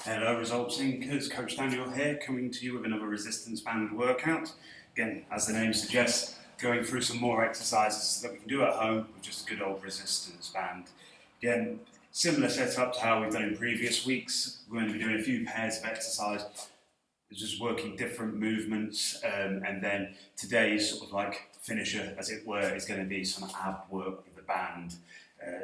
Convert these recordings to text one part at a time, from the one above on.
Hello Results Thinkers, Coach Daniel here, coming to you with another resistance band workout. Again, as the name suggests, going through some more exercises that we can do at home with just a good old resistance band. Again, similar setup to how we've done in previous weeks. We're going to be doing a few pairs of exercise, just working different movements, and then today's sort of like finisher, as it were, is going to be some ab work with the band.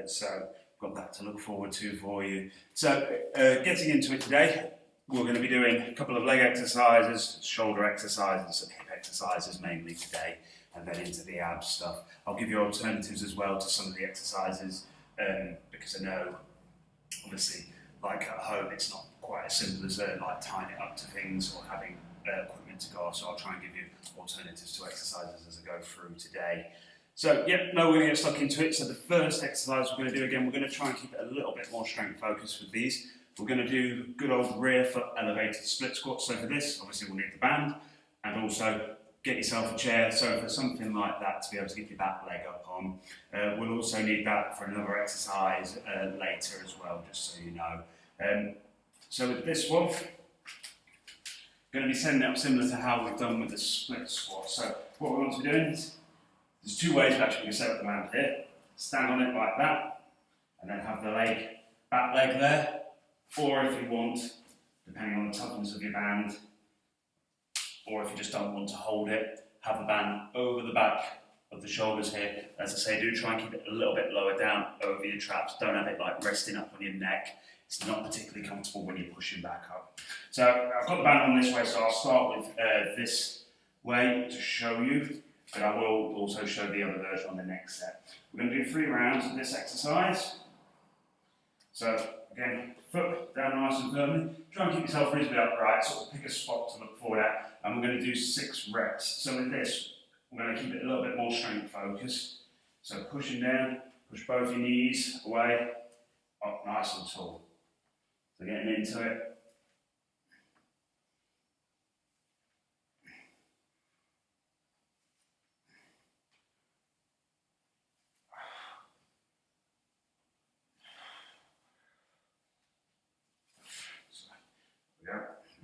So got that to look forward to for you. So getting into it today, we're going to be doing a couple of leg exercises, shoulder exercises, and hip exercises mainly today, and then into the ab stuff. I'll give you alternatives as well to some of the exercises, because I know obviously like at home it's not quite as simple as like tying it up to things or having equipment to go off, so I'll try and give you alternatives to exercises as I go we're going to get stuck into it. So the first exercise we're going to do, again, we're going to try and keep it a little bit more strength focused with these. We're going to do good old rear foot elevated split squats. So for this, obviously we'll need the band, and also get yourself a chair. So for something like that, to be able to get your back leg up on. We'll also need that for another exercise later as well, just so you know. So with this one, going to be setting it up similar to how we've done with the split squat. So what we want to be doing is, there's two ways of actually set up the band here. Stand on it like that, and then have the back leg there. Or if you want, depending on the toughness of your band, or if you just don't want to hold it, have the band over the back of the shoulders here. As I say, do try and keep it a little bit lower down over your traps. Don't have it like resting up on your neck. It's not particularly comfortable when you're pushing back up. So I've got the band on this way, so I'll start with this way to show you. But I will also show the other version on the next set. We're going to do 3 rounds of this exercise. So again, foot down nice and firmly. Try and keep yourself reasonably upright, sort of pick a spot to look forward at. And we're going to do 6 reps. So with this, we're going to keep it a little bit more strength focused. So pushing down, push both your knees away, up nice and tall. So getting into it.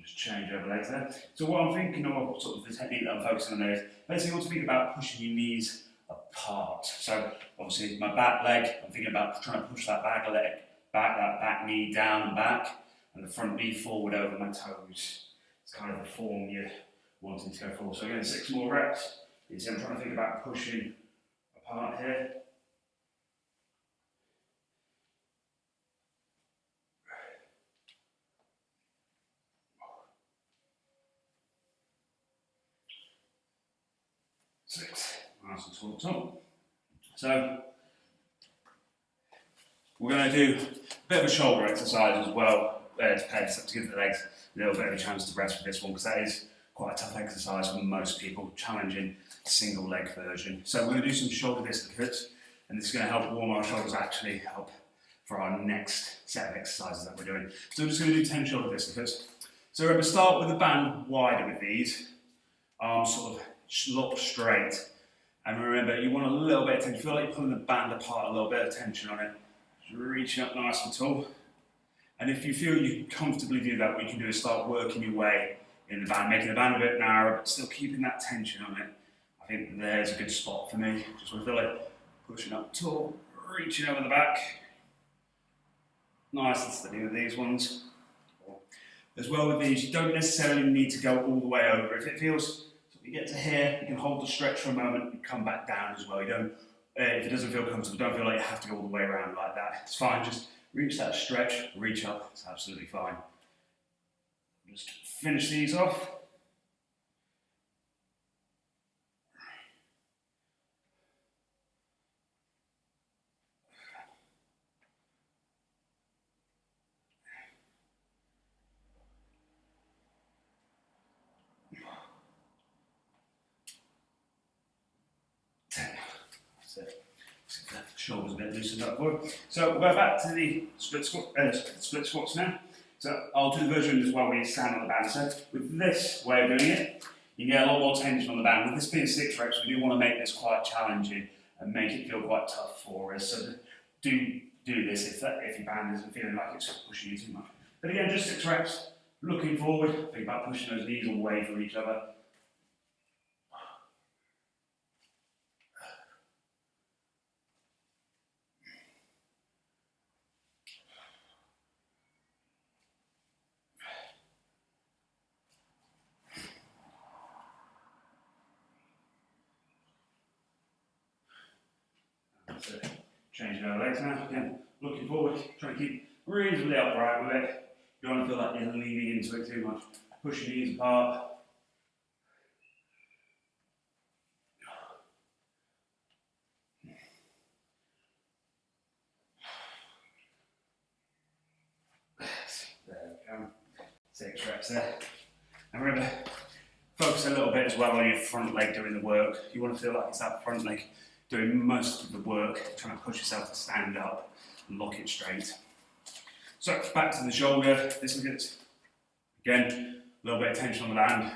Just change over legs there. So what I'm thinking of, sort of the technique that I'm focusing on there is basically want to think about pushing your knees apart. So obviously my back leg, I'm thinking about trying to push that back leg back, that back knee down and back, and the front knee forward over my toes. It's kind of the form you're wanting to go for. So again, 6 more reps. You see I'm trying to think about pushing apart here. Nice and tall. So we're going to do a bit of a shoulder exercise as well to give the legs a little bit of a chance to rest for this one, because that is quite a tough exercise for most people, challenging single leg version. So we're going to do some shoulder dislocates, and this is going to help warm our shoulders, actually help for our next set of exercises that we're doing. So we're just going to do 10 shoulder dislocates. So we're going to start with the band wider with these, arms sort of lock straight. And remember, you want a little bit of tension. Feel like you're pulling the band apart, a little bit of tension on it. Just reaching up nice and tall. And if you feel you can comfortably do that, what you can do is start working your way in the band, making the band a bit narrower, but still keeping that tension on it. I think there's a good spot for me. Just want to feel it pushing up tall, reaching over the back. Nice and steady with these ones. As well with these, you don't necessarily need to go all the way over. If it feels you get to here, you can hold the stretch for a moment and come back down as well. You don't, if it doesn't feel comfortable, don't feel like you have to go all the way around like that. It's fine, just reach that stretch, reach up, it's absolutely fine. Just finish these off. Shoulders a bit loosened up for it. So we're back to the split squats now. So I'll do the version as well where you stand on the band. So with this way of doing it, you can get a lot more tension on the band. With this being 6 reps, we do want to make this quite challenging and make it feel quite tough for us. So do this if your band isn't feeling like it's pushing you too much. But again, just 6 reps, looking forward, think about pushing those knees away from each other. So, changing our legs now, again, looking forward, trying to keep reasonably upright with it. You don't want to feel like you're leaning into it too much. Push your knees apart. There we go. 6 reps there. And remember, focus a little bit as well on your front leg doing the work. You want to feel like it's that front leg doing most of the work, trying to push yourself to stand up and lock it straight. So back to the shoulder. This will get, again, a little bit of tension on the band.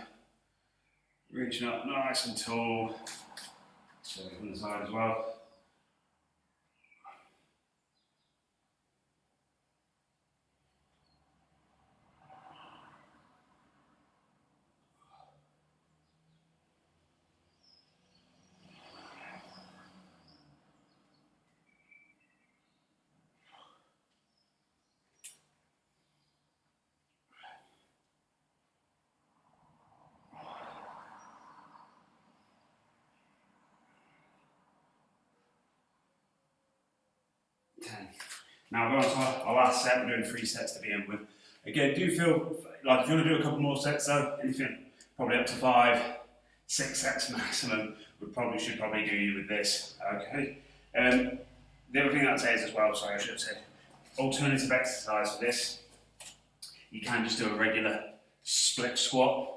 Reaching up nice and tall. So from the side as well. 10. Now we're going to our last set. We're doing 3 sets to begin with. Again, do feel like if you want to do a couple more sets though, anything probably up to 5, 6 sets maximum should probably do you with this. Okay. The other thing I'd say is as well, sorry I should have said, alternative exercise for this, you can just do a regular split squat.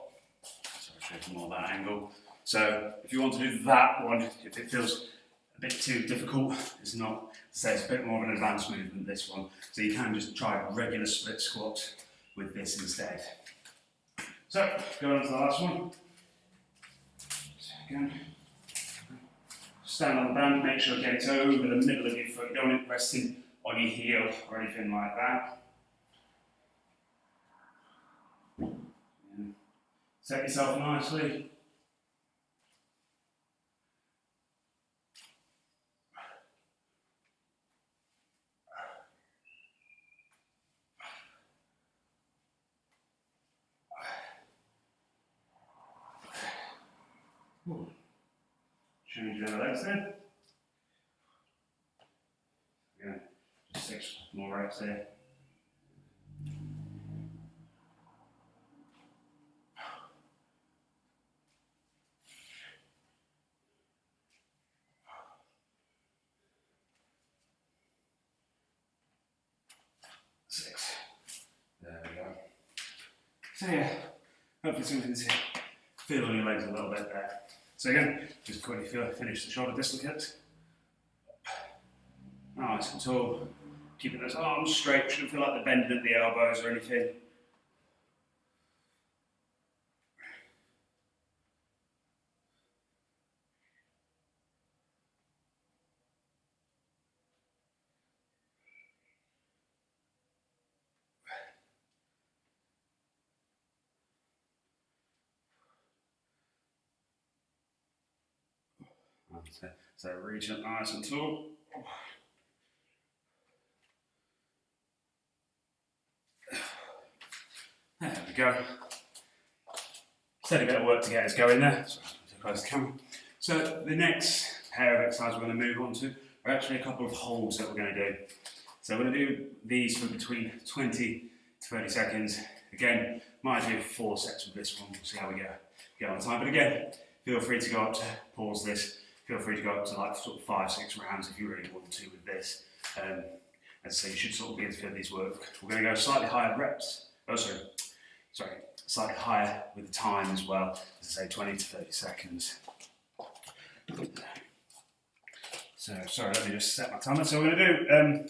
Sorry, I should have more that angle. So if you want to do that one, if it feels a bit too difficult, it's not, say it's a bit more of an advanced movement, this one. So you can just try a regular split squat with this instead. So, going on to the last one. So again, stand on the band, make sure again it's over the middle of your foot. You don't want it resting on your heel or anything like that. And set yourself nicely. Change the legs there. Again, just 6 more reps there. There we go. So yeah, hopefully something to feel on your legs a little bit there. So again, just quickly finish the shoulder dislocate. Nice and tall. Keeping those arms straight, shouldn't feel like they're bending at the elbows or anything. So reach up nice and tall. There we go. Still a bit of work to get us going there. So too close to the camera. So the next pair of exercises we're going to move on to are actually a couple of holds that we're going to do. So we're going to do these for between 20 to 30 seconds. Again, might do 4 sets with this one. We'll see how we go on time. But again, feel free to go up to pause this. Feel free to go up to like sort of 5, 6 rounds if you really want to with this. As I say, you should sort of be able to feel these work. We're going to go slightly higher reps. Slightly higher with the time as well. As I say, 20 to 30 seconds. So, sorry, let me just set my timer. So we're going to do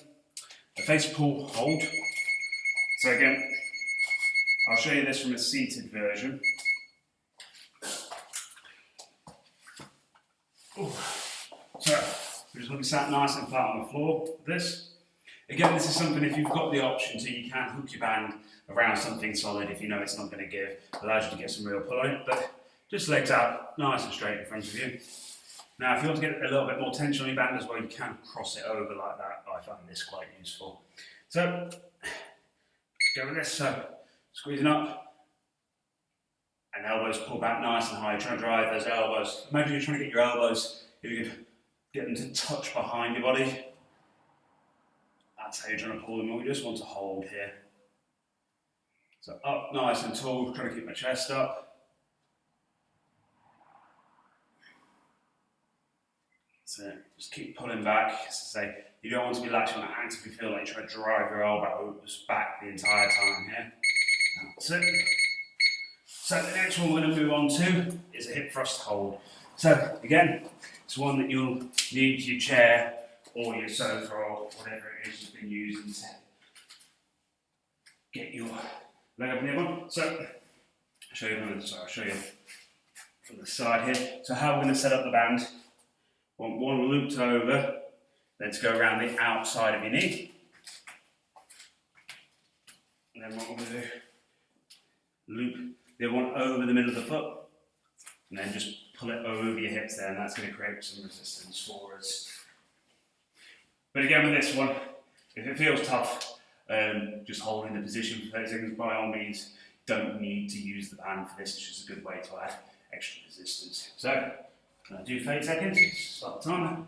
a face pull hold. So again, I'll show you this from a seated version. Ooh. So, we're just going to be sat nice and flat on the floor. This, again, this is something if you've got the option to, you can hook your band around something solid if you know it's not going to give. Allows you to get some real pull on it, but just legs out, nice and straight in front of you. Now, if you want to get a little bit more tension on your band as well, you can cross it over like that. I find this quite useful. So, go with this. So, squeezing up, and elbows pull back nice and high. You're trying to drive those elbows. Imagine you're trying to get your elbows, if you could get them to touch behind your body. That's how you're trying to pull them. We just want to hold here. So up nice and tall, trying to keep my chest up. So just keep pulling back. As I say, you don't want to be latching on, actively feel like you're trying to drive your elbows back the entire time here. That's it. So the next one we're going to move on to is a hip thrust hold. So again, it's one that you'll need your chair or your sofa or whatever it is you've been using to get your leg up in the other one. So I'll show you from the side here. So how we're going to set up the band. Want one looped over, then to go around the outside of your knee. And then what we're going to do, loop the other one over the middle of the foot, and then just pull it over your hips there, and that's going to create some resistance for us. But again with this one, if it feels tough, just holding the position for 30 seconds, by all means, don't need to use the band for this. It's just a good way to add extra resistance. So, I'll do 30 seconds, start the timer.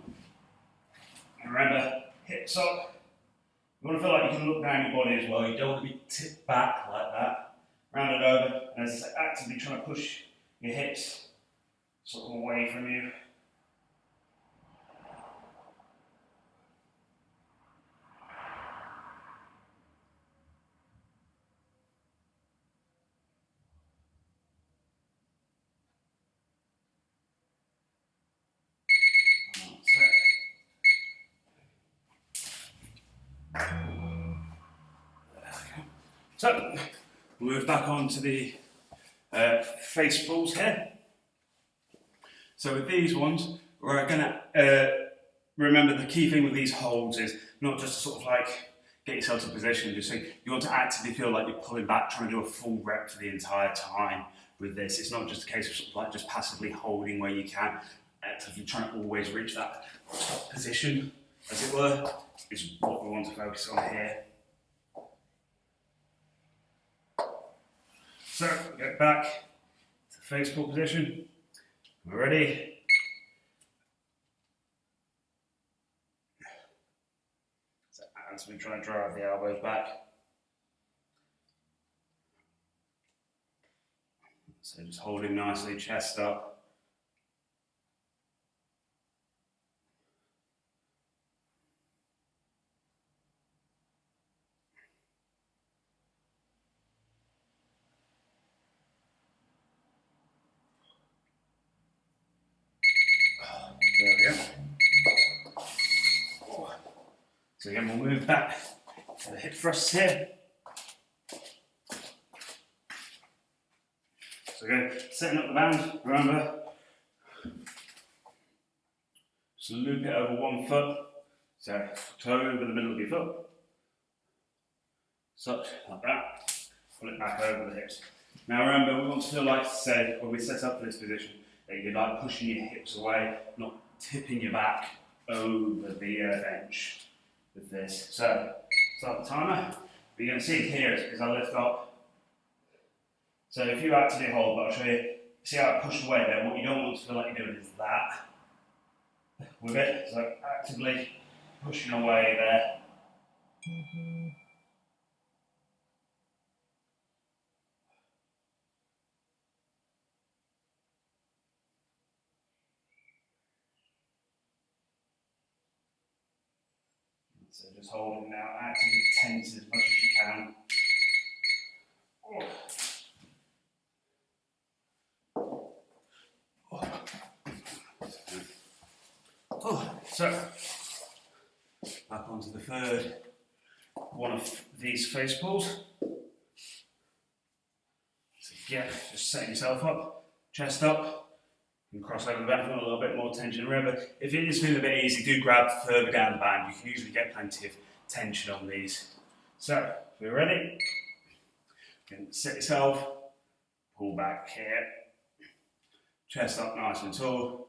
And remember, hips up. You want to feel like you can look down your body as well. You don't want to be tipped back like that. Round it over, and as I say, actively trying to push your hips sort of away from you. So, we'll move back on to the face pulls here. So with these ones, we're going to remember the key thing with these holds is not just to sort of like get yourself to position, just saying you want to actively feel like you're pulling back, trying to do a full rep for the entire time with this. It's not just a case of sort of like just passively holding where you can, actively trying to always reach that top position, as it were, is what we want to focus on here. So, get back to face pull position. We're ready. So, as we try to drive the elbows back. So, just holding nicely, chest up. There we go. So again, we'll move back to the hip thrusts here. So again, setting up the band, remember, just loop it over one foot, so toe over the middle of your foot, such like that, pull it back over the hips. Now remember, we want to feel like, say, when we set up for this position, that you're like pushing your hips away, not tipping your back over the bench with this. So, start the timer. What you're going to see here is I lift up. So if you actively hold, but I'll show you, see how I push away there, what you don't want to feel like you're doing is that. With it, so actively pushing away there. So just holding now, actively tense as much as you can. So, back onto the third one of these face pulls. So again, just setting yourself up, chest up, and cross over the band for a little bit more tension. Remember, if it is feeling a bit easy, do grab further down the band. You can usually get plenty of tension on these. So, we're ready. Again, sit yourself, pull back here, chest up nice and tall,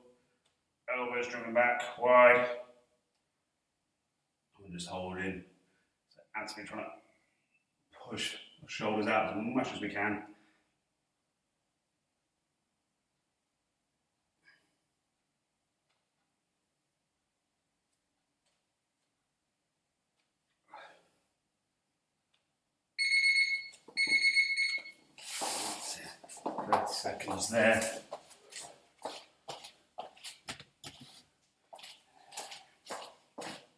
elbows dropping back wide, and just holding. So actively trying to push the shoulders out as much as we can. That's it. 30 seconds there.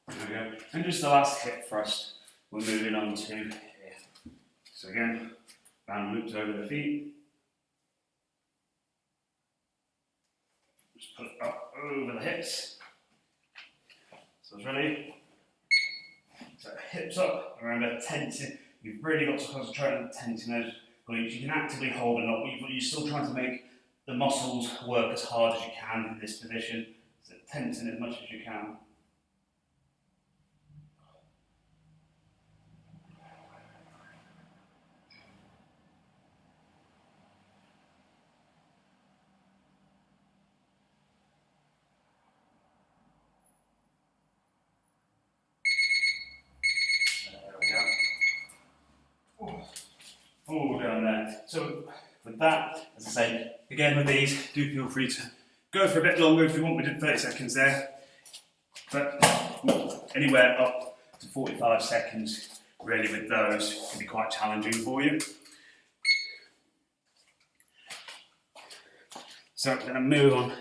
There we go. And just the last hip thrust, we're moving on to here. So again, band loops over the feet. Just put it up over the hips. So it's ready. So hips up, remember tensing. You've really got to concentrate on tensing those glutes. You can actively hold a knot, but you're still trying to make the muscles work as hard as you can in this position. So tensing as much as you can. All down there. So with that, as I say, again with these, do feel free to go for a bit longer if you want. We did 30 seconds there, but anywhere up to 45 seconds really with those can be quite challenging for you. So I'm going to move on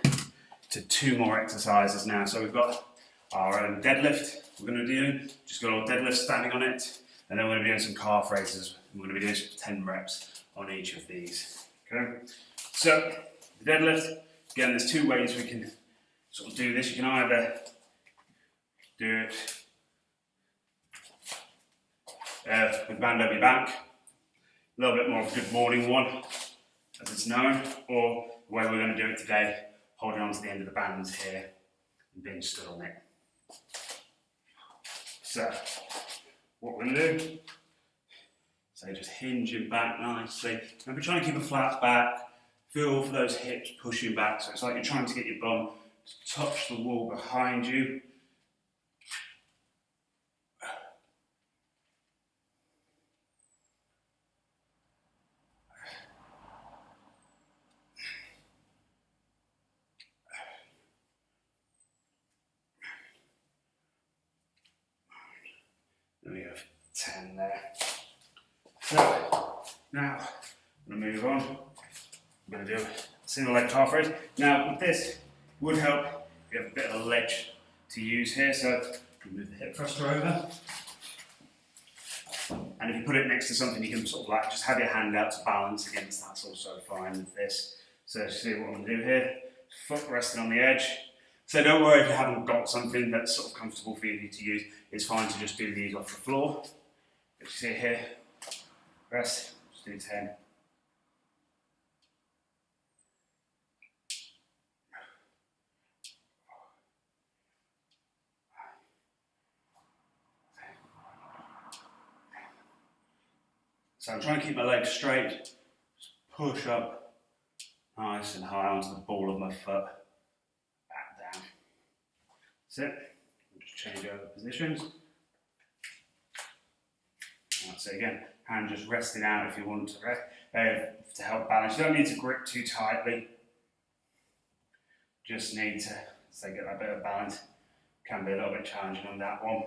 to 2 more exercises now. So we've got our own deadlift we're going to be doing. Just got our deadlift standing on it, and then we're going to be doing some calf raises. We're going to be doing 10 reps on each of these. Okay. So the deadlift, again, there's 2 ways we can sort of do this. You can either do it with the band over your back, a little bit more of a good morning one, as it's known, or the way we're going to do it today, holding on to the end of the bands here and being stood on it. So what we're going to do, so just hinging back nicely. Remember, trying to keep a flat back. Feel for those hips pushing back. So it's like you're trying to get your bum to touch the wall behind you. There we go, 10 there. So, now, I'm going to move on. I'm going to do a single leg calf raise. Now, with this, it would help if you have a bit of a ledge to use here. So, move the hip thruster over. And if you put it next to something, you can sort of like just have your hand out to balance against. That's also fine with this. So, see what I'm going to do here. Foot resting on the edge. So don't worry if you haven't got something that's sort of comfortable for you to use. It's fine to just do these off the floor. If you see here, rest, just do 10. So I'm trying to keep my legs straight, just push up nice and high onto the ball of my foot. Down. That's it. We'll just change over positions. That's it again. Hand just resting out if you want to help balance. You don't need to grip too tightly. Just need to get that bit of balance. Can be a little bit challenging on that one.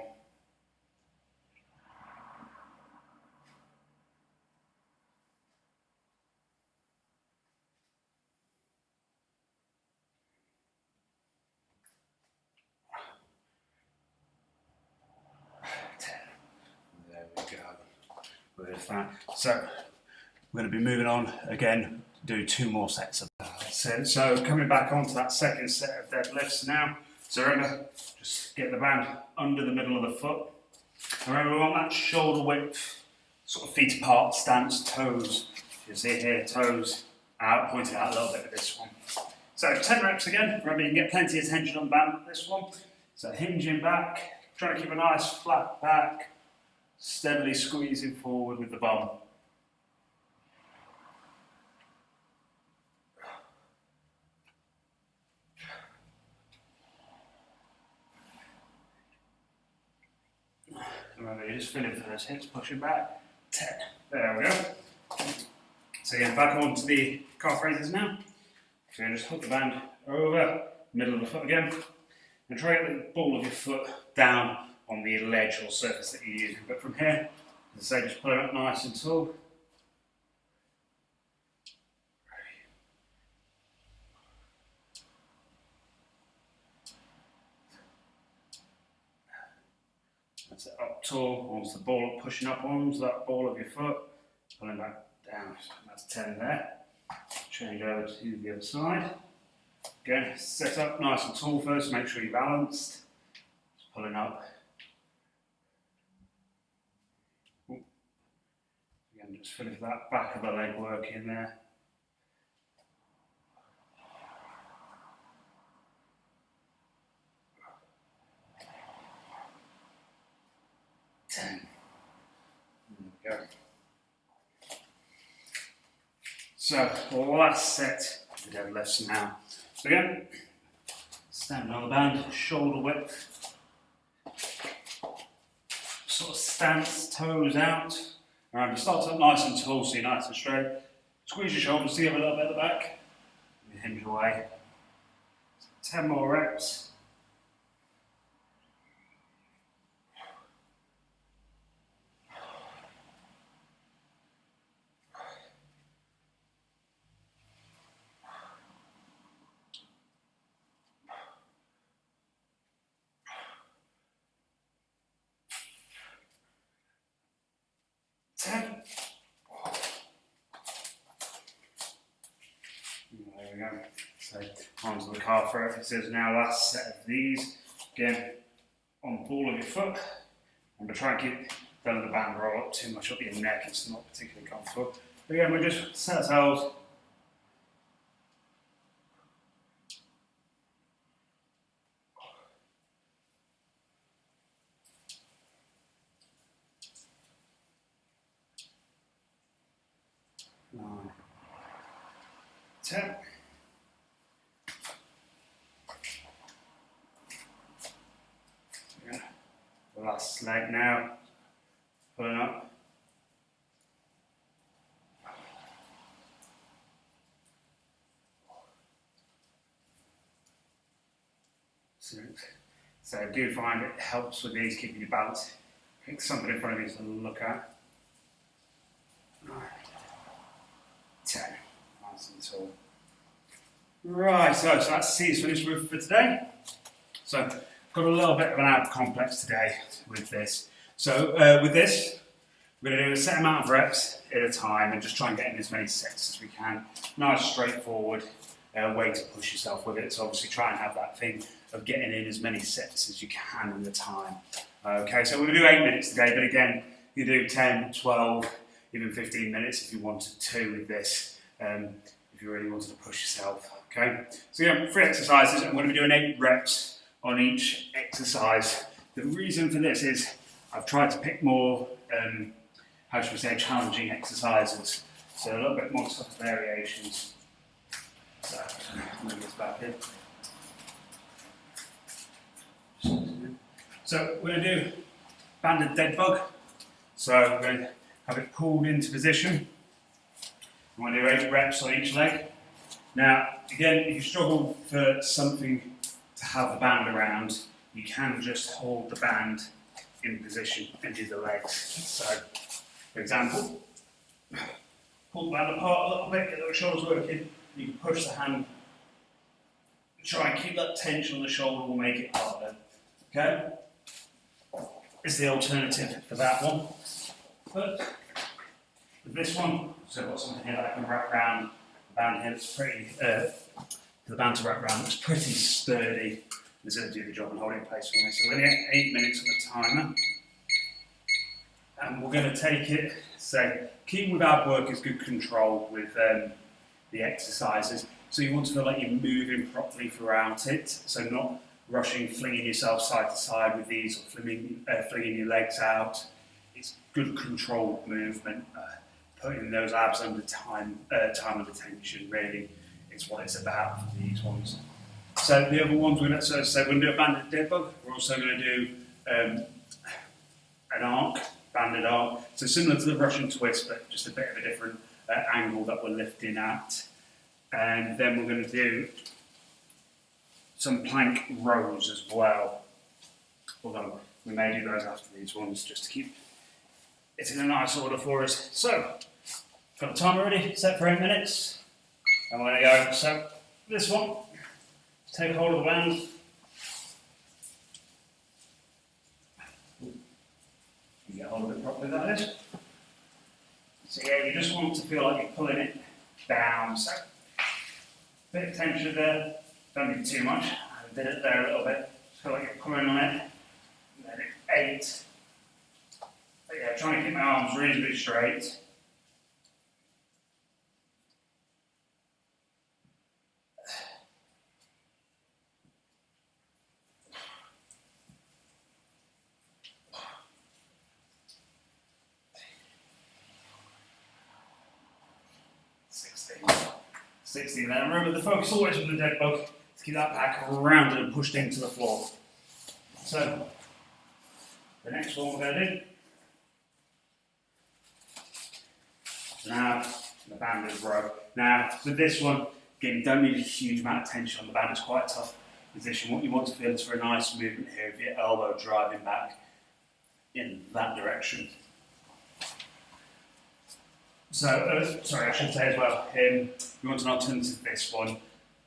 With that. So we're going to be moving on again, do 2 more sets of that. So coming back onto that second set of deadlifts now. So remember, just get the band under the middle of the foot. Remember, we want that shoulder width, sort of feet apart stance, toes. You see here, toes out, pointing out a little bit with this one. So 10 reps again. Remember, you can get plenty of tension on the band with this one. So hinging back, trying to keep a nice flat back. Steadily squeezing forward with the bum. Remember, you're just feeling for those hips, pushing back. 10. There we go. So again, back onto the calf raises now. So you just hook the band over, middle of the foot again, and try to get the ball of your foot down on the ledge or surface that you're using. But from here, as I say, just pull it up nice and tall. That's it, up tall, onto the ball, pushing up onto that ball of your foot, pulling back down. That's 10 there. Change over to the other side. Again, set up nice and tall first, make sure you're balanced. Just pulling up. Ooh. Again, just feeling for that back of the leg work in there. There we go. So, last set of the deadlifts now. So again, standing on the band, shoulder width, sort of stance, toes out. Alright, start up nice and tall, so you're nice and straight. Squeeze your shoulders together a little bit at the back. And hinge away. 10 more reps. There we go. So onto the calf raises now. Last set of these. Again, on the ball of your foot. Remember, try and keep don't let the band roll up too much up your neck. It's not particularly comfortable. But again, we just set ourselves. Nine, 10. Yeah. The last leg now, pulling up. So I do find it helps with these, keeping your balance. Pick something in front of you to look at. 10. Nice and tall. Right, so that's C's finished with for today. So I've got a little bit of an ab complex today with this. So with this, we're going to do a set amount of reps at a time and just try and get in as many sets as we can. Nice, straightforward way to push yourself with it. So obviously try and have that thing of getting in as many sets as you can in the time. Okay, so we're going to do 8 minutes today, but again, you do 10, 12, even 15 minutes if you wanted to with this, if you really wanted to push yourself. Okay, so yeah, 3 exercises. I'm going to be doing 8 reps on each exercise. The reason for this is I've tried to pick more, how should we say, challenging exercises. So a little bit more sort of variations. So move this back in. So we're going to do banded dead bug. So we're going to have it pulled into position. I'm going to do 8 reps on each leg. Now, again, if you struggle for something to have the band around, you can just hold the band in position and do the legs. So, for example, pull the band apart a little bit, get the shoulders working. You can push the hand. Try and keep that tension on the shoulder will make it harder. Okay? Is the alternative for that one. But with this one, so I've got something here that I can wrap around the band here. It's pretty, the band to wrap around looks pretty sturdy. It's going to do the job and hold it in place for me. So we're going to get 8 minutes on the timer. And we're going to take it, so keeping with ab work is good control with the exercises. So you want to feel like you're moving properly throughout it. So not rushing, flinging yourself side to side with these or flinging your legs out. It's good controlled movement. Putting those abs under time under tension, really, is what it's about for these ones. So the other ones, we're going to do a banded dead bug. We're also going to do an arc, banded arc. So similar to the Russian twist, but just a bit of a different angle that we're lifting at. And then we're going to do some plank rows as well. Although we may do those after these ones just to keep it in a nice order for us. So, got the timer ready, set for 8 minutes. And we're going to go. So, this one, take hold of the band. You get hold of it properly, that is. So yeah, you just want to feel like you're pulling it down. So, bit of tension there, don't need too much. I did it there a little bit. Just feel like you're pulling on it. And then 8. But yeah, trying to keep my arms reasonably straight. Sixteen. Now remember, the focus always on the dead bug to keep that back rounded and pushed into the floor. So, the next one we're going to do. Now, the banded row. Now, with this one, again, you don't need a huge amount of tension on the band. It's quite a tough position. What you want to feel is for a nice movement here of your elbow driving back in that direction. So, sorry, I should say as well, you want an alternative to this one,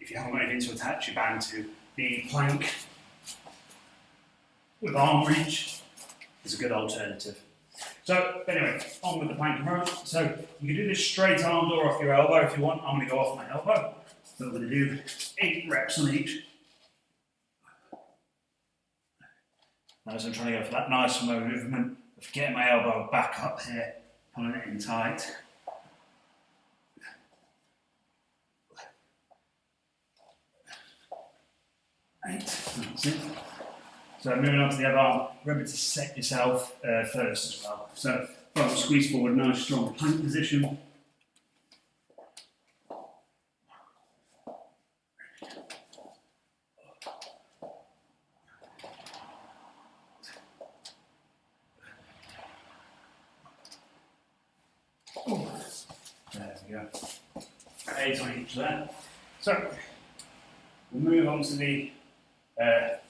if you haven't got anything to attach your band to, the plank with arm reach is a good alternative. So, anyway, on with the plank and row. So, you can do this straight armed or off your elbow if you want. I'm going to go off my elbow. So, we're going to do 8 reps on each. Now, so I'm trying to go for that nice movement of getting my elbow back up here, pulling it in tight. 8. That's it. So moving on to the other arm, remember to set yourself first as well. So squeeze forward, nice strong plank position. There we go. 8 on each there. So we'll move on to the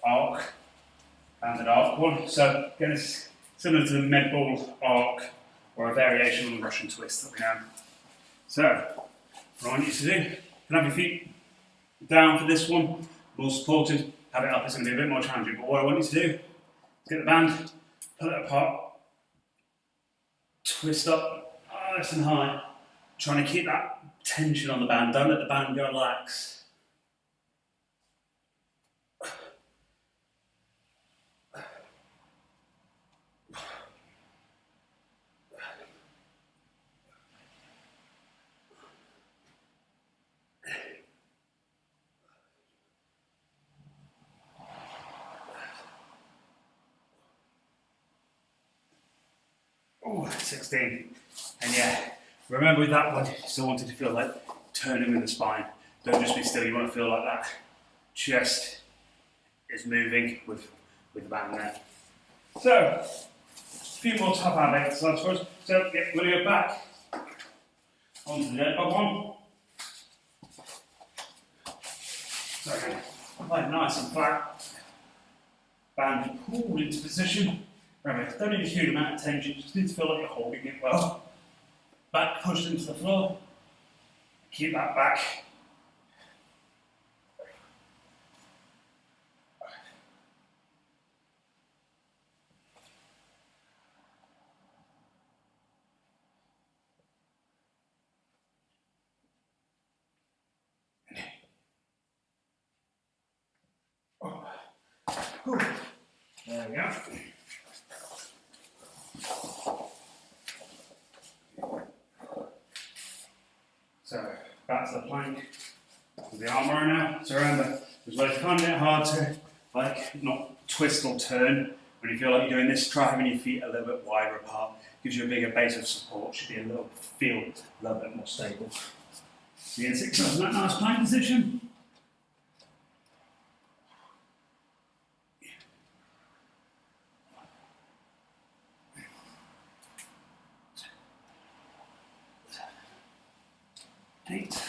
arc, banded arc one. So again, it's similar to the med ball arc or a variation on the Russian twist that we know. So what I want you to do, you can have your feet down for this one, more supported, have it up, it's going to be a bit more challenging, but what I want you to do is get the band, pull it apart, twist up nice and high, trying to keep that tension on the band, don't let the band go relax. Oh, 16. And yeah, remember with that one, you still wanted to feel like turning with the spine. Don't just be still, you want to feel like that chest is moving with the band there. So, a few more tough ab exercises for us. So, yeah, we're going to go back onto the dead bug one. So, again, like nice and flat. Band pulled into position. Remember, don't need a huge amount of tension, just need to feel like you're holding it well. Back pushed into the floor. Keep that back. There we go. So back to the plank with the arm row now. So remember, as well, if you find it hard to not twist or turn, when you feel like you're doing this, try having your feet a little bit wider apart. Gives you a bigger base of support, should be a little bit more stable. So you get 6 up in that nice plank position. 8.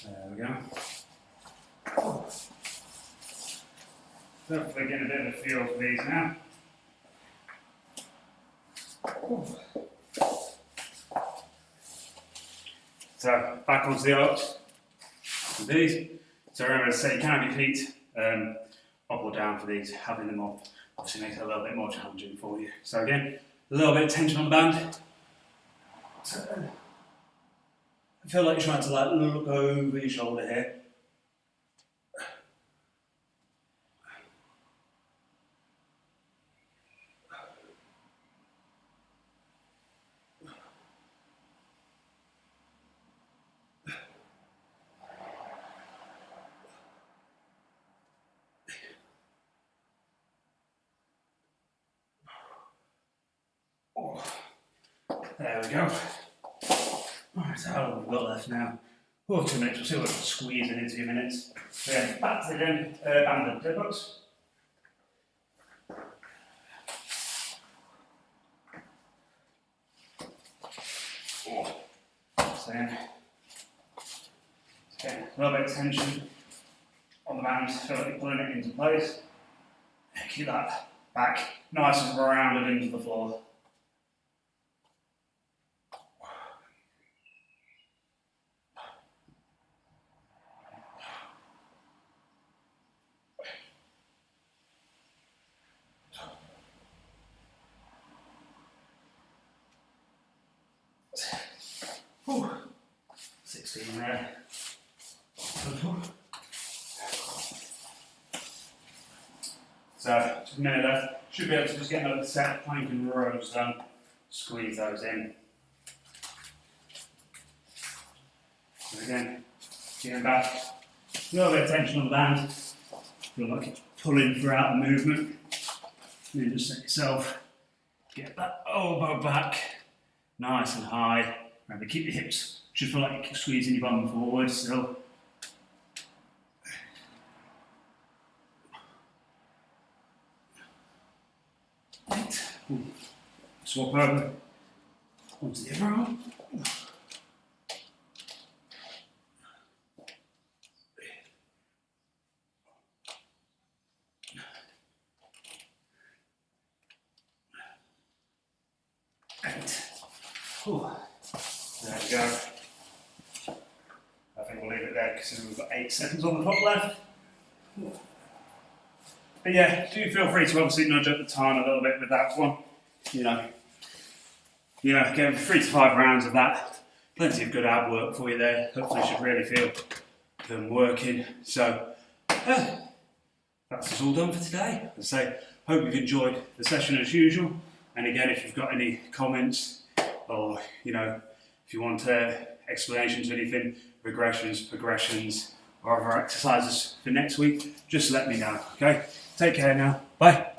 There we go. Hopefully getting a bit of a feel for these now. So back onto the arcs with these. So remember to say you can have your feet up or down for these. Having them up obviously makes it a little bit more challenging for you. So again, a little bit of tension on the band. So, I feel like you're trying to like look over your shoulder here. There we go. Alright, so how long have we got left now? 2 minutes, we'll see what we can squeeze in 2 minutes. So yeah, back to the banded deadlifts. So again, a little bit of tension on the band, feel like you're pulling it into place. Keep that back nice and rounded into the floor. Whew. 16 there. So, just a minute left. Should be able to just get another set of plank and rows done. Squeeze those in. So again, getting back. A little bit of tension on the band. Feel like it's pulling throughout the movement. And then just set yourself. Get that elbow back. Nice and high. Remember, keep your hips. Should feel like you're squeezing your bum forward still. Right. Swap over onto the other arm. There we go. I think we'll leave it there because we've got 8 seconds on the clock left. But yeah, do feel free to obviously nudge up the time a little bit with that one. Again, 3 to 5 rounds of that. Plenty of good ab work for you there. Hopefully you should really feel them working. So, that's us all done for today. As I say, hope you've enjoyed the session as usual. And again, if you've got any comments or, if you want explanations of anything, regressions, progressions, or other exercises for next week, just let me know, okay? Take care now. Bye.